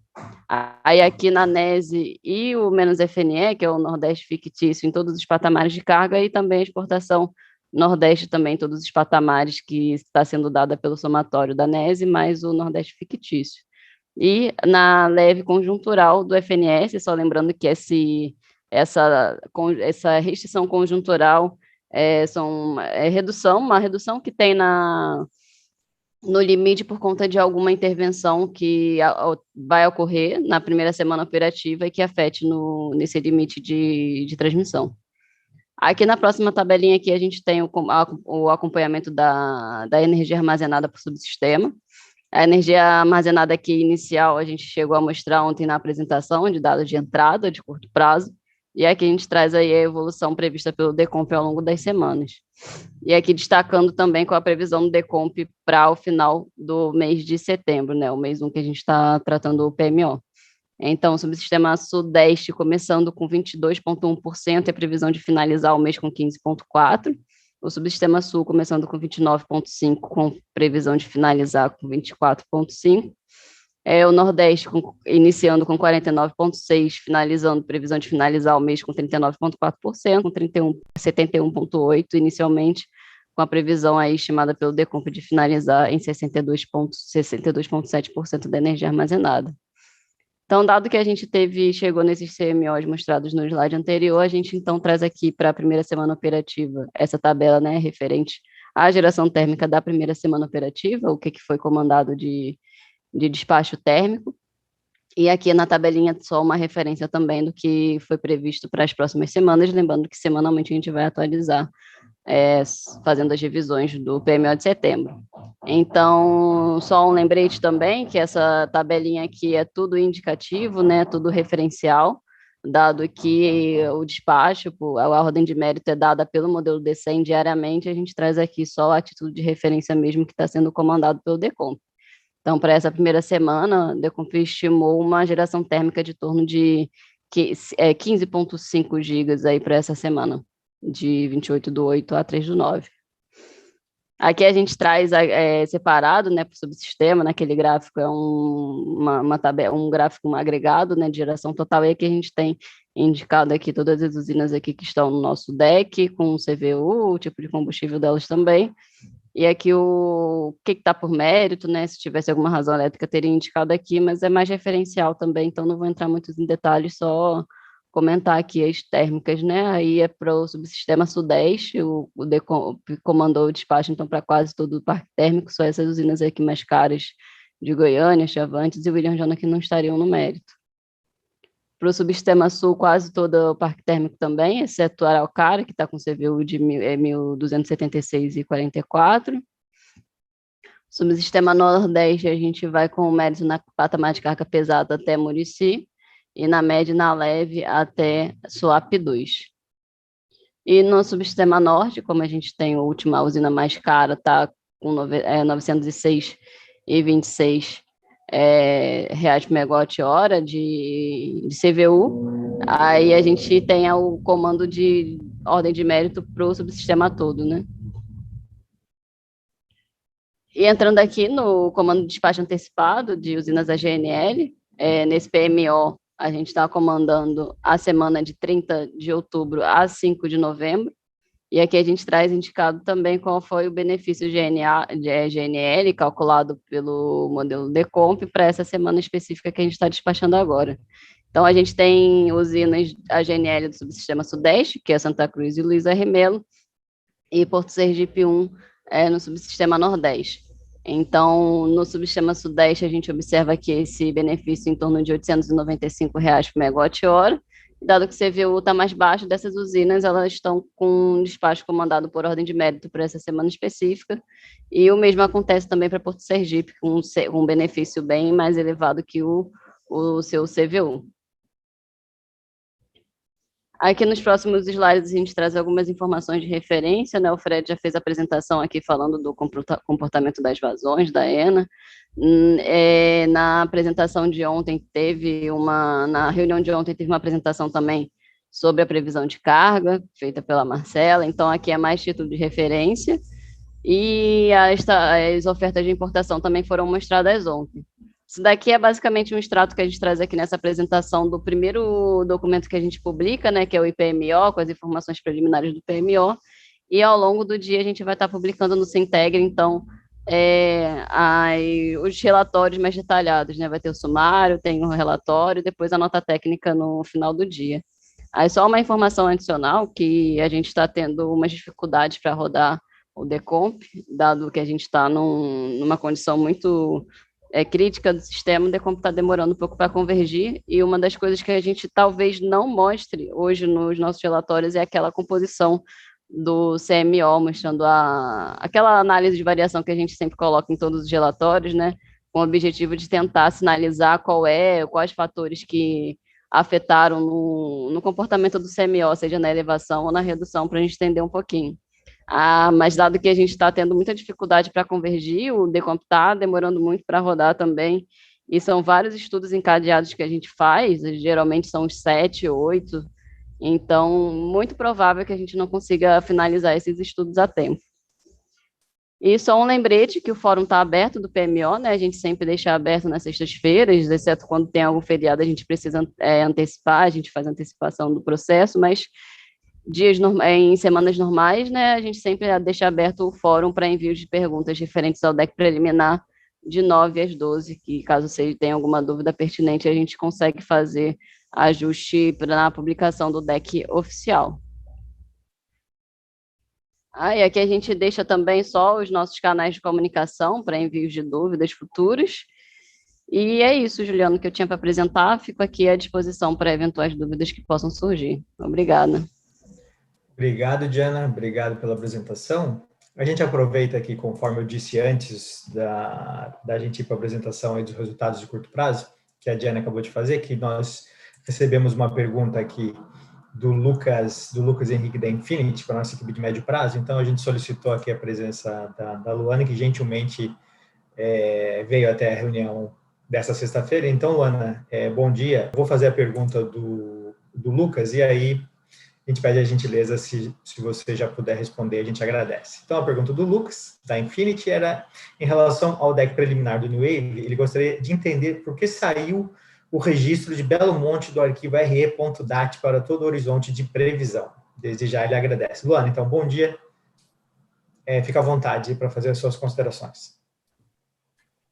Aí aqui na NESE e o menos FNE, que é o Nordeste fictício, em todos os patamares de carga, e também a exportação Nordeste também, todos os patamares que está sendo dada pelo somatório da NESE, mais o Nordeste fictício. E na leve conjuntural do FNS, só lembrando que essa restrição conjuntural uma redução que tem no limite por conta de alguma intervenção que vai ocorrer na primeira semana operativa e que afete nesse limite de transmissão. Aqui na próxima tabelinha aqui a gente tem o acompanhamento da energia armazenada por subsistema. A energia armazenada aqui inicial a gente chegou a mostrar ontem na apresentação de dados de entrada de curto prazo, e aqui a gente traz aí a evolução prevista pelo Decomp ao longo das semanas. E aqui destacando também com a previsão do Decomp para o final do mês de setembro, né, o mês 1 que a gente está tratando o PMO. Então, o subsistema Sudeste começando com 22,1% e a previsão de finalizar o mês com 15,4%. O subsistema Sul começando com 29,5%, com previsão de finalizar com 24,5%. O Nordeste iniciando com 49,6%, finalizando, previsão de finalizar o mês com 39,4%, com 71,8% inicialmente, com a previsão aí estimada pelo Decomp de finalizar em 62,7% da energia armazenada. Então, dado que a gente chegou nesses CMOs mostrados no slide anterior, a gente então traz aqui para a primeira semana operativa essa tabela, né, referente à geração térmica da primeira semana operativa, o que foi comandado de despacho térmico, e aqui na tabelinha só uma referência também do que foi previsto para as próximas semanas, lembrando que semanalmente a gente vai atualizar, fazendo as revisões do PMO de setembro. Então, só um lembrete também, que essa tabelinha aqui é tudo indicativo, né, tudo referencial, dado que o despacho, a ordem de mérito é dada pelo modelo DCEM diariamente, a gente traz aqui só a título de referência mesmo que está sendo comandado pelo Decomp. Então, para essa primeira semana, o Decomp estimou uma geração térmica de torno de 15,5 gigas aí para essa semana, de 28/8 a 3/9. Aqui a gente traz separado, né, para o subsistema, naquele gráfico é uma tabela, um gráfico agregado, né, de geração total, e aqui a gente tem indicado aqui todas as usinas aqui que estão no nosso deck, com o CVU, o tipo de combustível delas também, e aqui o que está por mérito, né, se tivesse alguma razão elétrica teria indicado aqui, mas é mais referencial também, então não vou entrar muito em detalhes, só comentar aqui as térmicas, né, aí é para o subsistema Sudeste, o Decomp comandou o despacho, então, para quase todo o parque térmico, só essas usinas aqui mais caras de Goiânia, Chavantes e William Jona que não estariam no mérito. Para o subsistema Sul, quase todo o parque térmico também, exceto Araucária, que está com CVU de 1.276,44. Subsistema Nordeste, a gente vai com o mérito na patamar de carga pesada até Murici, e na média e na leve até SUAP 2. E no subsistema Norte, como a gente tem a última usina mais cara, está com 906,26 reais por megawatt-hora de CVU, aí a gente tem o comando de ordem de mérito para o subsistema todo, né? E entrando aqui no comando de despacho antecipado de usinas AGNL, nesse PMO, a gente está comandando a semana de 30 de outubro a 5 de novembro, e aqui a gente traz indicado também qual foi o benefício GNL calculado pelo modelo Decomp para essa semana específica que a gente está despachando agora. Então, a gente tem usinas AGNL do subsistema Sudeste, que é Santa Cruz e Luiz R. Melo, e Porto Sergipe 1 no subsistema Nordeste. Então, no subsistema Sudeste, a gente observa aqui esse benefício em torno de R$ 895 por megawatt-hora, dado que o CVU está mais baixo dessas usinas, elas estão com um despacho comandado por ordem de mérito para essa semana específica, e o mesmo acontece também para Porto Sergipe, com um benefício bem mais elevado que o seu CVU. Aqui nos próximos slides a gente traz algumas informações de referência, né? O Fred já fez a apresentação aqui falando do comportamento das vazões da ENA. Na apresentação de ontem na reunião de ontem teve uma apresentação também sobre a previsão de carga, feita pela Marcela, então aqui é mais título de referência, e as ofertas de importação também foram mostradas ontem. Isso daqui é basicamente um extrato que a gente traz aqui nessa apresentação do primeiro documento que a gente publica, né, que é o IPMO, com as informações preliminares do PMO, e ao longo do dia a gente vai estar publicando no Sintegre, então, os relatórios mais detalhados, né, vai ter o sumário, tem o relatório, depois a nota técnica no final do dia. Aí só uma informação adicional, que a gente está tendo umas dificuldades para rodar o Decomp, dado que a gente está numa condição muito crítica do sistema, o Decomp está demorando um pouco para convergir, e uma das coisas que a gente talvez não mostre hoje nos nossos relatórios é aquela composição do CMO, mostrando aquela análise de variação que a gente sempre coloca em todos os relatórios, né, com o objetivo de tentar sinalizar quais fatores que afetaram no comportamento do CMO, seja na elevação ou na redução, para a gente entender um pouquinho. Mas dado que a gente está tendo muita dificuldade para convergir, o Decomp está demorando muito para rodar também, e são vários estudos encadeados que a gente faz, geralmente são uns 7, 8, então, muito provável que a gente não consiga finalizar esses estudos a tempo. E só um lembrete que o fórum está aberto do PMO, né? A gente sempre deixa aberto nas sextas-feiras, exceto quando tem algum feriado, a gente precisa antecipar, a gente faz antecipação do processo, mas em semanas normais, né, a gente sempre deixa aberto o fórum para envio de perguntas referentes ao DEC preliminar de 9 às 12, que caso você tenha alguma dúvida pertinente, a gente consegue fazer ajuste na publicação do DEC oficial. E aqui a gente deixa também só os nossos canais de comunicação para envios de dúvidas futuros. E é isso, Juliano, que eu tinha para apresentar. Fico aqui à disposição para eventuais dúvidas que possam surgir. Obrigada. Obrigado, Diana. Obrigado pela apresentação. A gente aproveita aqui, conforme eu disse antes da gente ir para a apresentação aí dos resultados de curto prazo, que a Diana acabou de fazer, que nós recebemos uma pergunta aqui do Lucas Henrique da Infinity, para a nossa equipe de médio prazo. Então, a gente solicitou aqui a presença da Luana, que gentilmente veio até a reunião dessa sexta-feira. Então, Luana, bom dia. Eu vou fazer a pergunta do Lucas, e aí a gente pede a gentileza, se você já puder responder, a gente agradece. Então, a pergunta do Lucas, da Infinity, era em relação ao DEC preliminar do New Wave. Ele gostaria de entender por que saiu o registro de Belo Monte do arquivo re.dat para todo o horizonte de previsão. Desde já ele agradece. Luana, então, bom dia. Fica à vontade para fazer as suas considerações.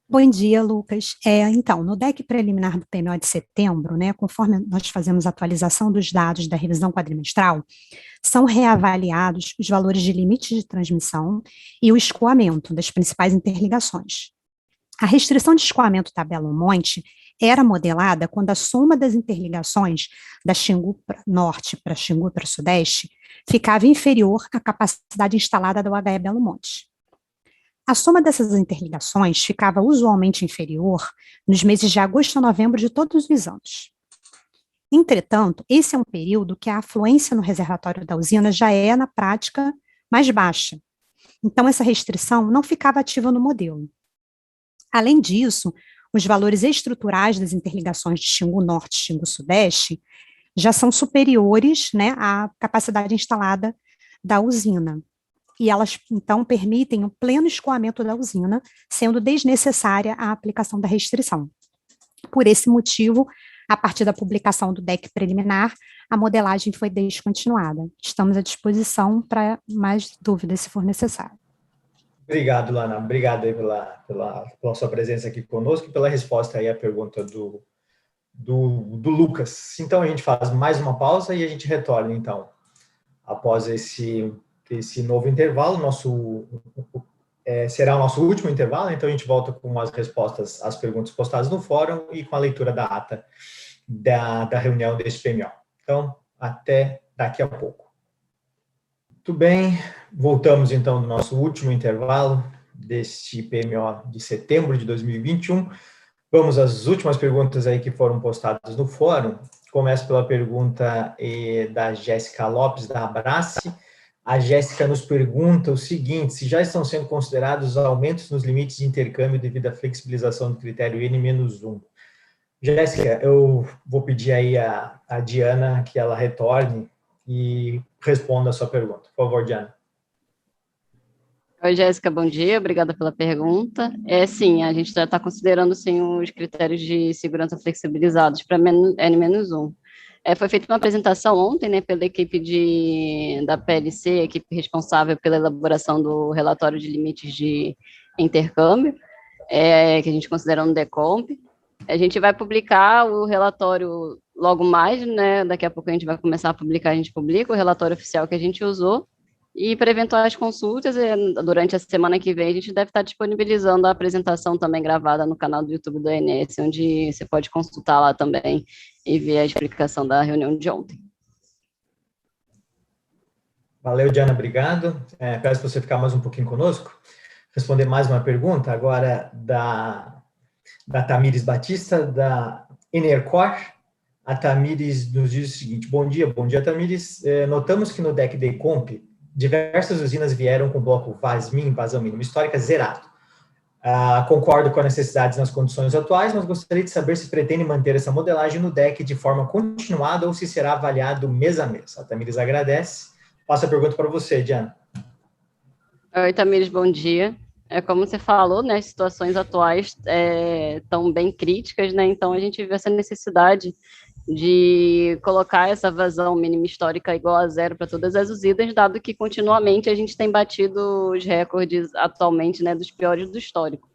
Bom dia, Lucas. Então, no DEC preliminar do PMO de setembro, né, conforme nós fazemos a atualização dos dados da revisão quadrimestral, são reavaliados os valores de limite de transmissão e o escoamento das principais interligações. A restrição de escoamento da Belo Monte era modelada quando a soma das interligações da Xingu Norte para Xingu para Sudeste ficava inferior à capacidade instalada do HE Belo Monte. A soma dessas interligações ficava usualmente inferior nos meses de agosto a novembro de todos os anos. Entretanto, esse é um período que a afluência no reservatório da usina já é, na prática, mais baixa. Então, essa restrição não ficava ativa no modelo. Além disso, os valores estruturais das interligações de Xingu Norte e Xingu Sudeste já são superiores, né, à capacidade instalada da usina. E elas, então, permitem o pleno escoamento da usina, sendo desnecessária a aplicação da restrição. Por esse motivo, a partir da publicação do DEC preliminar, a modelagem foi descontinuada. Estamos à disposição para mais dúvidas, se for necessário. Obrigado, Lana. Obrigado aí pela sua presença aqui conosco e pela resposta aí à pergunta do Lucas. Então, a gente faz mais uma pausa e a gente retorna, então, após esse novo intervalo. Será o nosso último intervalo, então a gente volta com as respostas às perguntas postadas no fórum e com a leitura da ata da reunião deste PMO. Então, até daqui a pouco. Muito bem, voltamos então no nosso último intervalo deste PMO de setembro de 2021. Vamos às últimas perguntas aí que foram postadas no fórum. Começo pela pergunta da Jéssica Lopes, da Abrace. A Jéssica nos pergunta o seguinte: se já estão sendo considerados aumentos nos limites de intercâmbio devido à flexibilização do critério N-1. Jéssica, eu vou pedir aí a Diana que ela retorne e responda a sua pergunta. Por favor, Diana. Oi, Jéssica, bom dia, obrigada pela pergunta. Sim, a gente já está considerando, sim, os critérios de segurança flexibilizados para N-1. Foi feita uma apresentação ontem, né, pela equipe da PLC, equipe responsável pela elaboração do relatório de limites de intercâmbio, que a gente considera um DECOMP. A gente vai publicar o relatório logo mais, né? Daqui a pouco a gente vai começar a publicar, a gente publica o relatório oficial que a gente usou. E para eventuais consultas, durante a semana que vem, a gente deve estar disponibilizando a apresentação também gravada no canal do YouTube do ANS, onde você pode consultar lá também e ver a explicação da reunião de ontem. Valeu, Diana, obrigado. Peço para você ficar mais um pouquinho conosco, responder mais uma pergunta, agora da Tamires Batista, da Enercor. A Tamires nos diz o seguinte: bom dia, Tamires. Notamos que no deck Decomp, diversas usinas vieram com o bloco VASMIN, vazão mínimo histórica, zerado. Concordo com as necessidades nas condições atuais, mas gostaria de saber se pretende manter essa modelagem no deck de forma continuada ou se será avaliado mês a mês. A Tamires agradece. Passo a pergunta para você, Diana. Oi, Tamires, bom dia. Como você falou, né, as situações atuais estão bem críticas, né, então a gente vê essa necessidade de colocar essa vazão mínima histórica igual a zero para todas as usinas, dado que continuamente a gente tem batido os recordes atualmente, né, dos piores do histórico.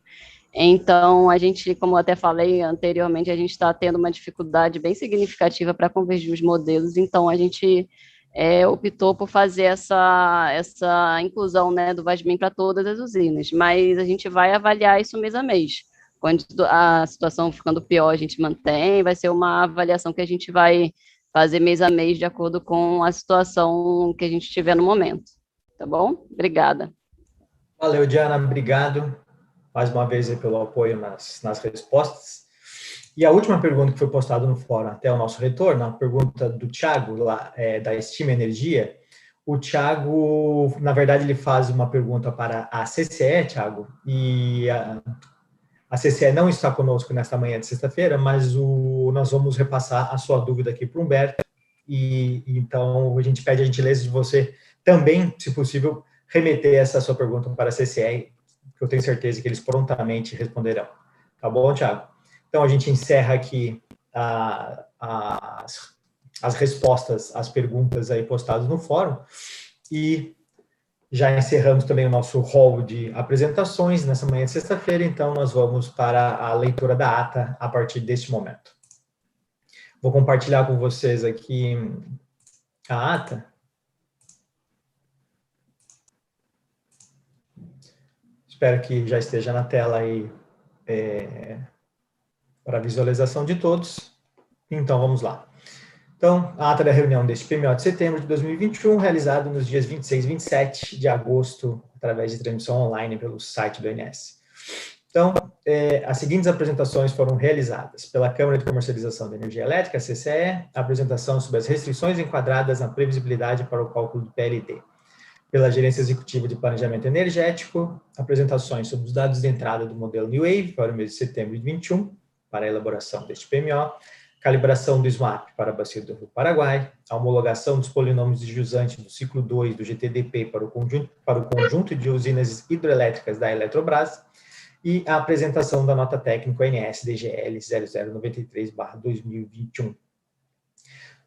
Então, a gente, como eu até falei anteriormente, a gente está tendo uma dificuldade bem significativa para convergir os modelos, então a gente optou por fazer essa inclusão, né, do VASMIN para todas as usinas, mas a gente vai avaliar isso mês a mês. Quando a situação ficando pior, a gente mantém, vai ser uma avaliação que a gente vai fazer mês a mês de acordo com a situação que a gente tiver no momento. Tá bom? Obrigada. Valeu, Diana, obrigado mais uma vez aí pelo apoio nas respostas. E a última pergunta que foi postada no fórum até o nosso retorno, a pergunta do Thiago, lá, da Estima Energia. O Thiago, na verdade, ele faz uma pergunta para a CCE, Thiago, e a CCE não está conosco nesta manhã de sexta-feira, mas nós vamos repassar a sua dúvida aqui para o Humberto, e então a gente pede a gentileza de você também, se possível, remeter essa sua pergunta para a CCE, que eu tenho certeza que eles prontamente responderão. Tá bom, Thiago? Então, a gente encerra aqui as respostas às perguntas aí postadas no fórum e já encerramos também o nosso hall de apresentações nessa manhã de sexta-feira, então nós vamos para a leitura da ata a partir deste momento. Vou compartilhar com vocês aqui a ata. Espero que já esteja na tela aí para a visualização de todos. Então, vamos lá. Então, a ata da reunião deste PMO de setembro de 2021, realizado nos dias 26 e 27 de agosto, através de transmissão online pelo site do ANS. Então, as seguintes apresentações foram realizadas pela Câmara de Comercialização de Energia Elétrica, CCE, a apresentação sobre as restrições enquadradas na previsibilidade para o cálculo do PLD. Pela Gerência Executiva de Planejamento Energético, apresentações sobre os dados de entrada do modelo New Wave para o mês de setembro de 2021, para a elaboração deste PMO, calibração do SMAP para a Bacia do Rio Paraguai, a homologação dos polinômios de jusante do ciclo 2 do GTDP para o conjunto de usinas hidroelétricas da Eletrobras e a apresentação da nota técnica ONS DGL 0093/2021.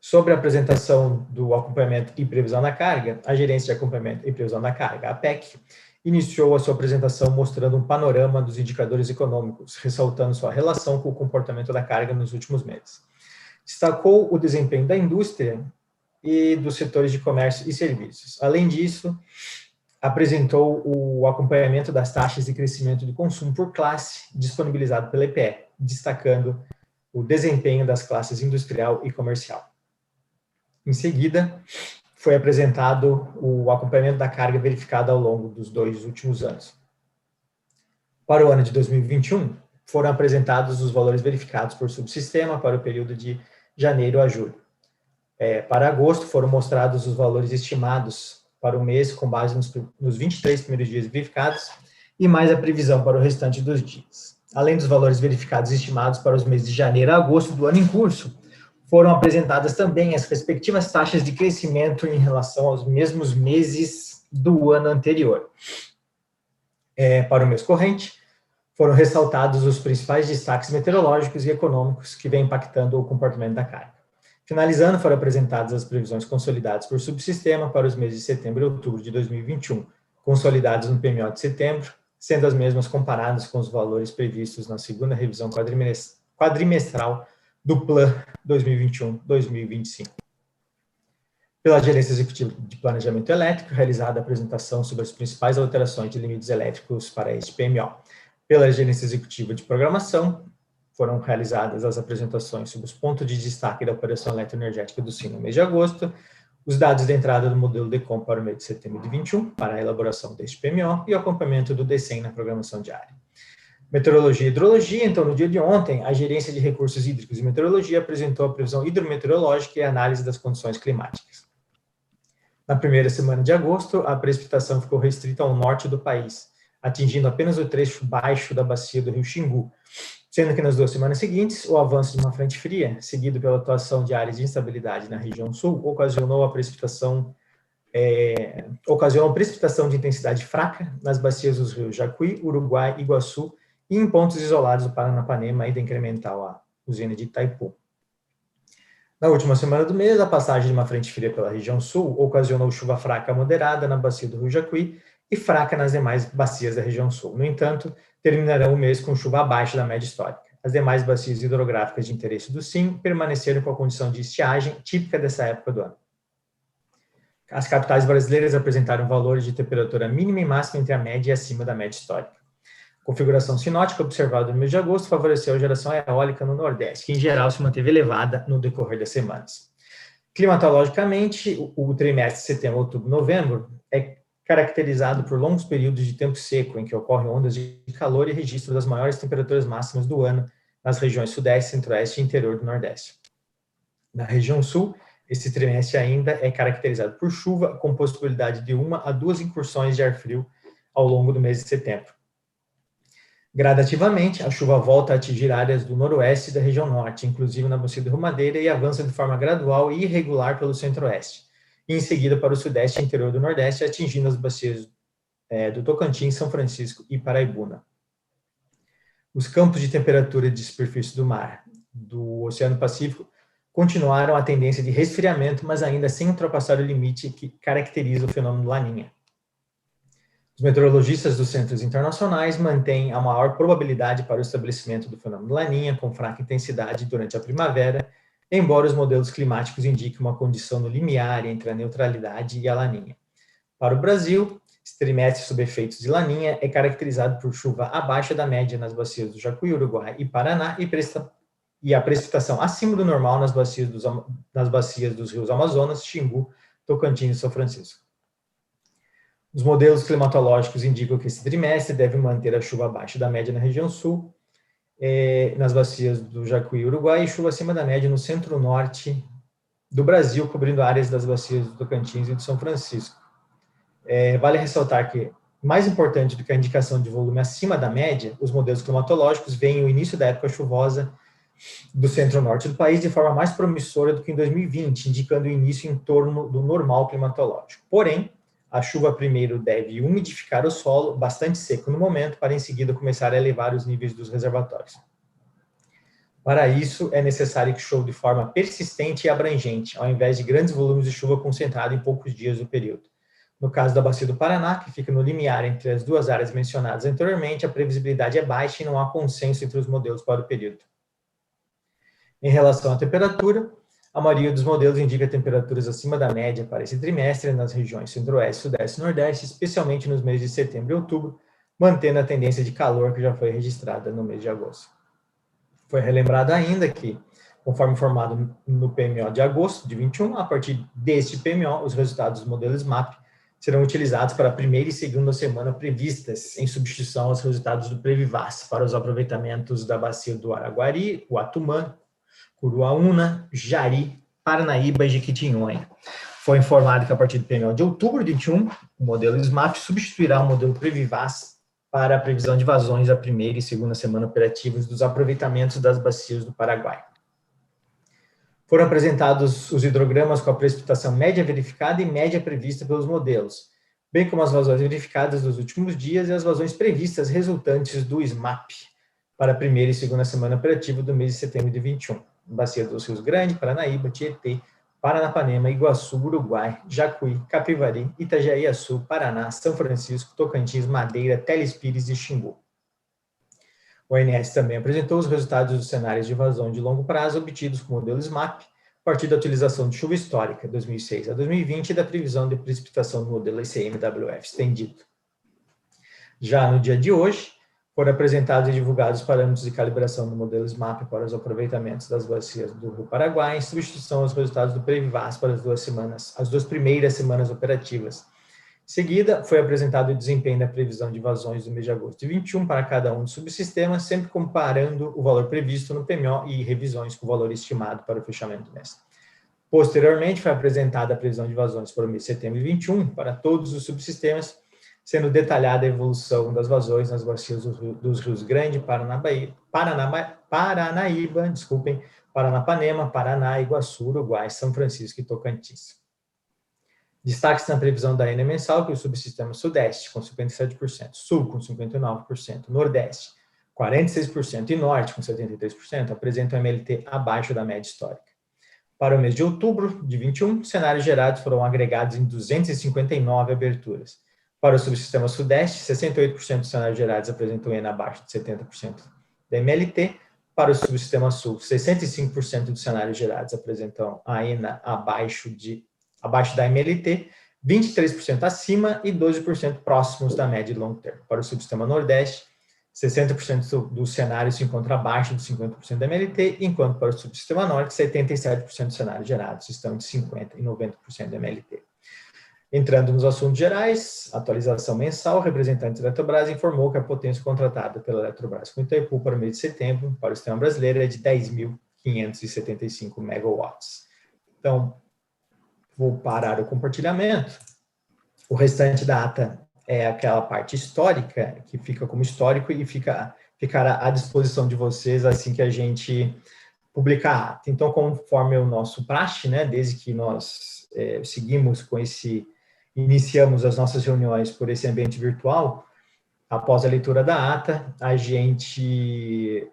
Sobre a apresentação do acompanhamento e previsão da carga, a Gerência de Acompanhamento e Previsão da Carga, a APEC, iniciou a sua apresentação mostrando um panorama dos indicadores econômicos, ressaltando sua relação com o comportamento da carga nos últimos meses. Destacou o desempenho da indústria e dos setores de comércio e serviços. Além disso, apresentou o acompanhamento das taxas de crescimento de consumo por classe disponibilizado pela EPE, destacando o desempenho das classes industrial e comercial. Em seguida, foi apresentado o acompanhamento da carga verificada ao longo dos 2 últimos anos. Para o ano de 2021, foram apresentados os valores verificados por subsistema para o período de janeiro a julho. Para agosto, foram mostrados os valores estimados para o mês com base nos 23 primeiros dias verificados e mais a previsão para o restante dos dias. Além dos valores verificados e estimados para os meses de janeiro a agosto do ano em curso, foram apresentadas também as respectivas taxas de crescimento em relação aos mesmos meses do ano anterior. Para o mês corrente, foram ressaltados os principais destaques meteorológicos e econômicos que vêm impactando o comportamento da carga. Finalizando, foram apresentadas as previsões consolidadas por subsistema para os meses de setembro e outubro de 2021, consolidados no PMO de setembro, sendo as mesmas comparadas com os valores previstos na segunda revisão quadrimestral do Plan 2021-2025. Pela Gerência Executiva de Planejamento Elétrico, realizada a apresentação sobre as principais alterações de limites elétricos para este PMO. Pela Gerência Executiva de Programação, foram realizadas as apresentações sobre os pontos de destaque da operação eletroenergética do SIM no mês de agosto, os dados de entrada do modelo DECOM para o mês de setembro de 21, para a elaboração deste PMO, e o acompanhamento do DECEM na programação diária. Meteorologia e hidrologia, então, no dia de ontem, a Gerência de Recursos Hídricos e Meteorologia apresentou a previsão hidrometeorológica e a análise das condições climáticas. Na primeira semana de agosto, a precipitação ficou restrita ao norte do país, atingindo apenas o trecho baixo da bacia do rio Xingu, sendo que nas 2 semanas seguintes, o avanço de uma frente fria, seguido pela atuação de áreas de instabilidade na região sul, ocasionou precipitação de intensidade fraca nas bacias dos rios Jacuí, Uruguai, Iguaçu e em pontos isolados do Paranapanema, ainda incremental à usina de Itaipu. Na última semana do mês, a passagem de uma frente fria pela região sul ocasionou chuva fraca moderada na bacia do rio Jacuí e fraca nas demais bacias da região sul. No entanto, terminarão o mês com chuva abaixo da média histórica. As demais bacias hidrográficas de interesse do SIM permaneceram com a condição de estiagem típica dessa época do ano. As capitais brasileiras apresentaram valores de temperatura mínima e máxima entre a média e acima da média histórica. A configuração sinótica observada no mês de agosto favoreceu a geração eólica no Nordeste, que em geral se manteve elevada no decorrer das semanas. Climatologicamente, o trimestre setembro, outubro, novembro é caracterizado por longos períodos de tempo seco, em que ocorrem ondas de calor e registro das maiores temperaturas máximas do ano nas regiões Sudeste, Centro-Oeste e interior do Nordeste. Na região Sul, esse trimestre ainda é caracterizado por chuva, com possibilidade de 1 a 2 incursões de ar frio ao longo do mês de setembro. Gradativamente, a chuva volta a atingir áreas do noroeste e da região norte, inclusive na bacia do Rio Madeira, e avança de forma gradual e irregular pelo centro-oeste, e em seguida para o sudeste e interior do nordeste, atingindo as bacias do Tocantins, São Francisco e Paraibuna. Os campos de temperatura de superfície do mar do Oceano Pacífico continuaram a tendência de resfriamento, mas ainda sem ultrapassar o limite que caracteriza o fenômeno Laninha. Os meteorologistas dos centros internacionais mantêm a maior probabilidade para o estabelecimento do fenômeno Laninha, com fraca intensidade durante a primavera, embora os modelos climáticos indiquem uma condição no limiar entre a neutralidade e a Laninha. Para o Brasil, esse trimestre sob efeitos de Laninha é caracterizado por chuva abaixo da média nas bacias do Jacuí, Uruguai e Paraná e a precipitação acima do normal nas bacias dos rios Amazonas, Xingu, Tocantins e São Francisco. Os modelos climatológicos indicam que esse trimestre deve manter a chuva abaixo da média na região sul, nas bacias do Jacuí e Uruguai, e chuva acima da média no centro-norte do Brasil, cobrindo áreas das bacias do Tocantins e de São Francisco. Vale ressaltar que, mais importante do que a indicação de volume acima da média, os modelos climatológicos veem o início da época chuvosa do centro-norte do país de forma mais promissora do que em 2020, indicando o início em torno do normal climatológico. Porém, a chuva primeiro deve umidificar o solo, bastante seco no momento, para em seguida começar a elevar os níveis dos reservatórios. Para isso, é necessário que chova de forma persistente e abrangente, ao invés de grandes volumes de chuva concentrados em poucos dias do período. No caso da bacia do Paraná, que fica no limiar entre as duas áreas mencionadas anteriormente, a previsibilidade é baixa e não há consenso entre os modelos para o período. Em relação à temperatura, a maioria dos modelos indica temperaturas acima da média para esse trimestre nas regiões centro-oeste, sudeste e nordeste, especialmente nos meses de setembro e outubro, mantendo a tendência de calor que já foi registrada no mês de agosto. Foi relembrado ainda que, conforme informado no PMO de agosto de 21, a partir deste PMO, os resultados dos modelos MAP serão utilizados para a primeira e segunda semana previstas, em substituição aos resultados do Previvaz, para os aproveitamentos da bacia do Araguari, Uatumã, Curuaúna, Jari, Paranaíba e Jequitinhonha. Foi informado que a partir do PMO de outubro de 21, o modelo SMAP substituirá o modelo Previvaz para a previsão de vazões da primeira e segunda semana operativas dos aproveitamentos das bacias do Paraguai. Foram apresentados os hidrogramas com a precipitação média verificada e média prevista pelos modelos, bem como as vazões verificadas dos últimos dias e as vazões previstas resultantes do SMAP para a primeira e segunda semana operativa do mês de setembro de 21. Bacia dos Rios Grande, Paranaíba, Tietê, Paranapanema, Iguaçu, Uruguai, Jacuí, Capivari, Itajaí-Açu, Paraná, São Francisco, Tocantins, Madeira, Teles Pires e Xingu. O ONS também apresentou os resultados dos cenários de vazão de longo prazo obtidos com o modelo SMAP, a partir da utilização de chuva histórica 2006 a 2020 e da previsão de precipitação do modelo ICMWF estendido. Já no dia de hoje, foram apresentados e divulgados os parâmetros de calibração do modelo SMAP para os aproveitamentos das bacias do Rio Paraguai, em substituição aos resultados do Previvaz para as duas primeiras semanas operativas. Em seguida, foi apresentado o desempenho da previsão de vazões do mês de agosto de 21 para cada um dos subsistemas, sempre comparando o valor previsto no PMO e revisões com o valor estimado para o fechamento do mês. Posteriormente, foi apresentada a previsão de vazões para o mês de setembro de 21 para todos os subsistemas, sendo detalhada a evolução das vazões nas bacias dos rios Grande, Paranapanema, Paraná, Iguaçu, Uruguai, São Francisco e Tocantins. Destaque na previsão da ANA mensal que o subsistema Sudeste, com 57%, Sul, com 59%, Nordeste, 46% e Norte, com 73%, apresentam MLT abaixo da média histórica. Para o mês de outubro de 21, cenários gerados foram agregados em 259 aberturas. Para o subsistema Sudeste, 68% dos cenários gerados apresentam ENA abaixo de 70% da MLT. Para o subsistema Sul, 65% dos cenários gerados apresentam a ENA abaixo da MLT, 23% acima e 12% próximos da média de longo termo. Para o subsistema Nordeste, 60% dos cenários se encontram abaixo de 50% da MLT, enquanto para o subsistema Norte, 77% dos cenários gerados estão de 50% e 90% da MLT. Entrando nos assuntos gerais, atualização mensal, o representante da Eletrobras informou que a potência contratada pela Eletrobras com Itaipu para o mês de setembro, para o sistema brasileiro, é de 10.575 megawatts. Então, vou parar o compartilhamento. O restante da ata é aquela parte histórica, que fica como histórico e ficará à disposição de vocês assim que a gente publicar a ata. Então, conforme o nosso praxe, né, desde que nós seguimos com iniciamos as nossas reuniões por esse ambiente virtual, após a leitura da ata, a gente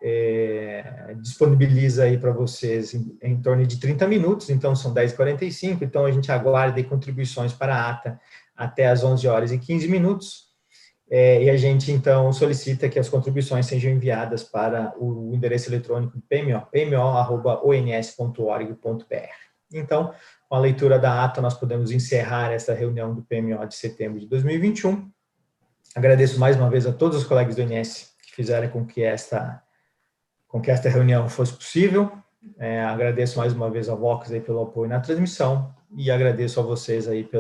disponibiliza aí para vocês em torno de 30 minutos, então são 10h45, então a gente aguarda aí contribuições para a ata até as 11h15, e a gente então solicita que as contribuições sejam enviadas para o endereço eletrônico do PMO, pmo@ons.org.br. Então, com a leitura da ata, nós podemos encerrar essa reunião do PMO de setembro de 2021. Agradeço mais uma vez a todos os colegas do ONS que fizeram com que esta reunião fosse possível. Agradeço mais uma vez ao Vox aí pelo apoio na transmissão e agradeço a vocês aí que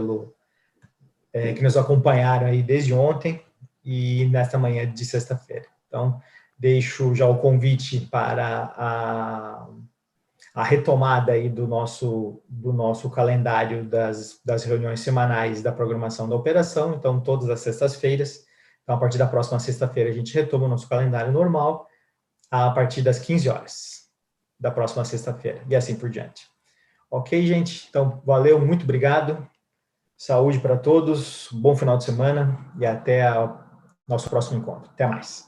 nos acompanharam aí desde ontem e nesta manhã de sexta-feira. Então, deixo já o convite para a retomada aí do nosso calendário das reuniões semanais da programação da operação, então todas as sextas-feiras. Então, a partir da próxima sexta-feira, a gente retoma o nosso calendário normal a partir das 15 horas da próxima sexta-feira, e assim por diante. Ok, gente? Então, valeu, muito obrigado. Saúde para todos, bom final de semana e até o nosso próximo encontro. Até mais.